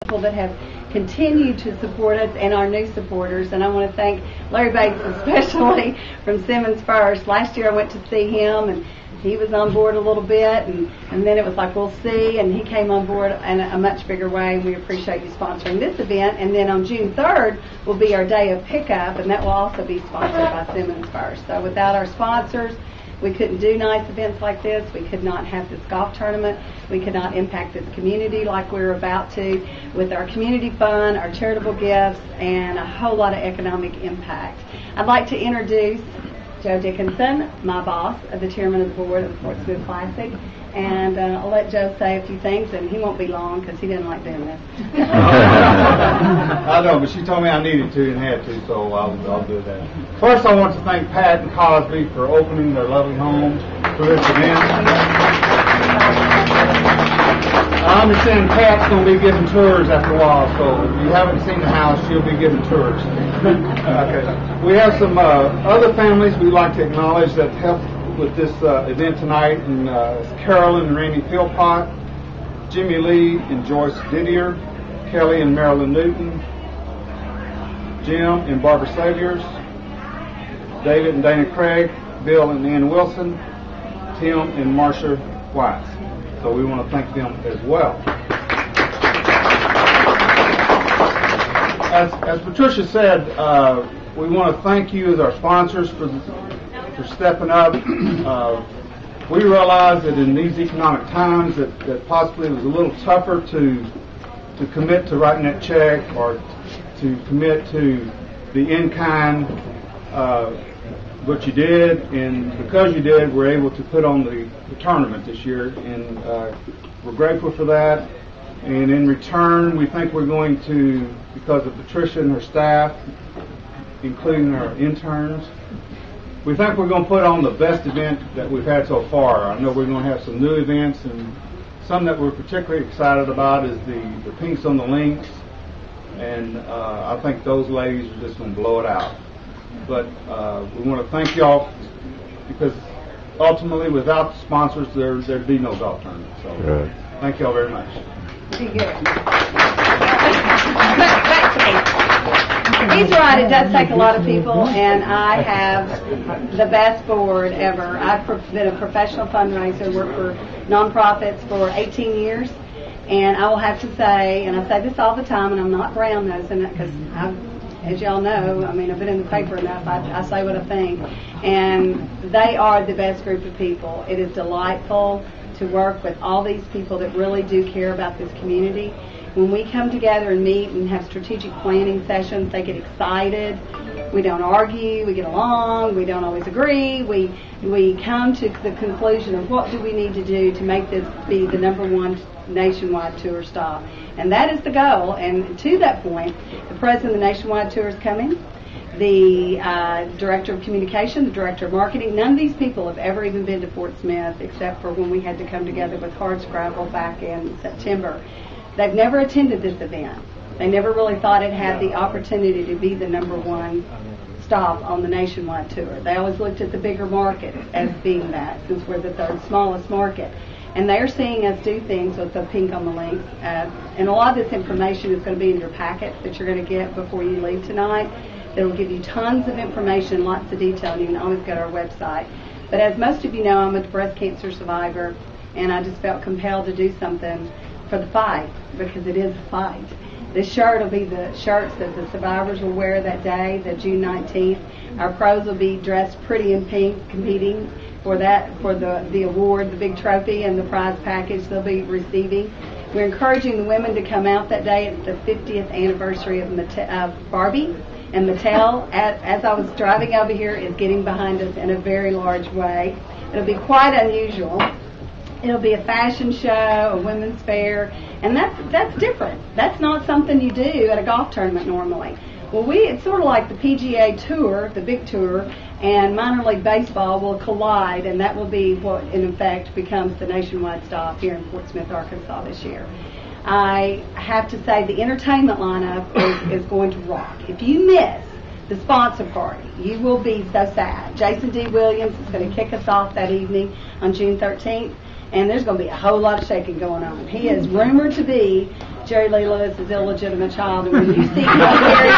people that have continued to support us and our new supporters. And I want to thank Larry Bates especially from Simmons First. Last year I went to see him, and he was on board a little bit, and then it was like, we'll see, and he came on board in a much bigger way, and we appreciate you sponsoring this event. And then on June 3rd will be our day of pickup, and that will also be sponsored by Simmons First. So without our sponsors, we couldn't do nice events like this. We could not have this golf tournament. We could not impact this community like we're about to with our community fund, our charitable gifts, and a whole lot of economic impact. I'd like to introduce Joe Dickinson, my boss, the chairman of the board of the Fort Smith Classic, and I'll let Joe say a few things, and he won't be long because he doesn't like doing this. I know, but she told me I needed to and had to, so I'll do that. First, I want to thank Pat and Cosby for opening their lovely home for this event. I understand Pat's going to be giving tours after a while, so if you haven't seen the house, she'll be giving tours. Okay. We have some other families we'd like to acknowledge that helped with this event tonight, and Carolyn and Randy Philpott, Jimmy Lee and Joyce Didier, Kelly and Marilyn Newton, Jim and Barbara Saviors, David and Dana Craig, Bill and Ann Wilson, Tim and Marcia White. So we want to thank them as well. As Patricia said, we want to thank you as our sponsors for stepping up. We realize that in these economic times that possibly it was a little tougher to commit to writing that check or to commit to the in-kind, but you did, and because you did, we're able to put on the tournament this year, and we're grateful for that. And in return, we think we're going to, because of Patricia and her staff, including our interns, we think we're going to put on the best event that we've had so far. I know we're going to have some new events, and some that we're particularly excited about is the Pinks on the Links, and I think those ladies are just going to blow it out. But we want to thank y'all, because ultimately without the sponsors there'd be no golf tournament. So thank y'all very much. Be good. Back to me. He's right, it does take a lot of people, and I have the best board ever. I've been a professional fundraiser, worked for nonprofits for 18 years, and I will have to say, and I say this all the time, and I'm not brown-nosing it, because as y'all know, I mean, I've been in the paper enough, I say what I think, and they are the best group of people. It is delightful to work with all these people that really do care about this community. When we come together and meet and have strategic planning sessions, they get excited. We don't argue, we get along, we don't always agree. We come to the conclusion of what do we need to do to make this be the #1 nationwide tour stop. And that is the goal. And to that point, the president of the nationwide tour is coming. The director of communication, the director of marketing, none of these people have ever even been to Fort Smith except for when we had to come together with Hardscrabble back in September. They've never attended this event. They never really thought it had the opportunity to be the #1 stop on the nationwide tour. They always looked at the bigger market as being that, since we're the third smallest market. And they're seeing us do things with the Pink on the Links. And a lot of this information is going to be in your packet that you're going to get before you leave tonight. It'll give you tons of information, lots of detail, and you can always go to our website. But as most of you know, I'm a breast cancer survivor, and I just felt compelled to do something for the fight, because it is a fight. This shirt will be the shirts that the survivors will wear that day, the June 19th. Our pros will be dressed pretty in pink, competing for the award, the big trophy, and the prize package they'll be receiving. We're encouraging the women to come out that day. It's the 50th anniversary of Barbie. And Mattel, as I was driving over here, is getting behind us in a very large way. It'll be quite unusual. It'll be a fashion show, a women's fair, and that's different. That's not something you do at a golf tournament normally. Well, it's sort of like the PGA Tour, the big tour, and minor league baseball will collide, and that will be what, in effect, becomes the nationwide stop here in Fort Smith, Arkansas this year. I have to say the entertainment lineup is going to rock. If you miss the sponsor party, you will be so sad. Jason D. Williams is going to kick us off that evening on June 13th, and there's going to be a whole lot of shaking going on. He is rumored to be Jerry Lee Lewis's illegitimate child. And when you see my very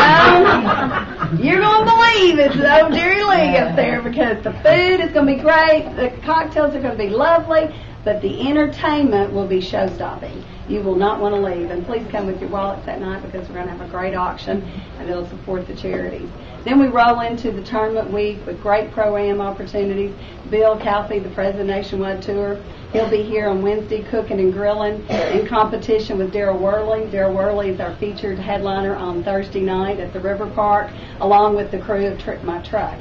own, you're going to believe it's old Jerry Lee up there, because the food is going to be great, the cocktails are going to be lovely, but the entertainment will be show-stopping. You will not want to leave. And please come with your wallets that night, because we're going to have a great auction and it'll support the charities. Then we roll into the tournament week with great pro-am opportunities. Bill Calfee, the President Nationwide Tour, he'll be here on Wednesday cooking and grilling in competition with Daryl Worley. Daryl Worley is our featured headliner on Thursday night at the River Park, along with the crew of Trip My Truck.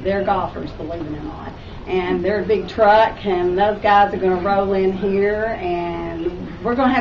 They're golfers, believe it or not. And they're a big truck, and those guys are going to roll in here, and we're going to have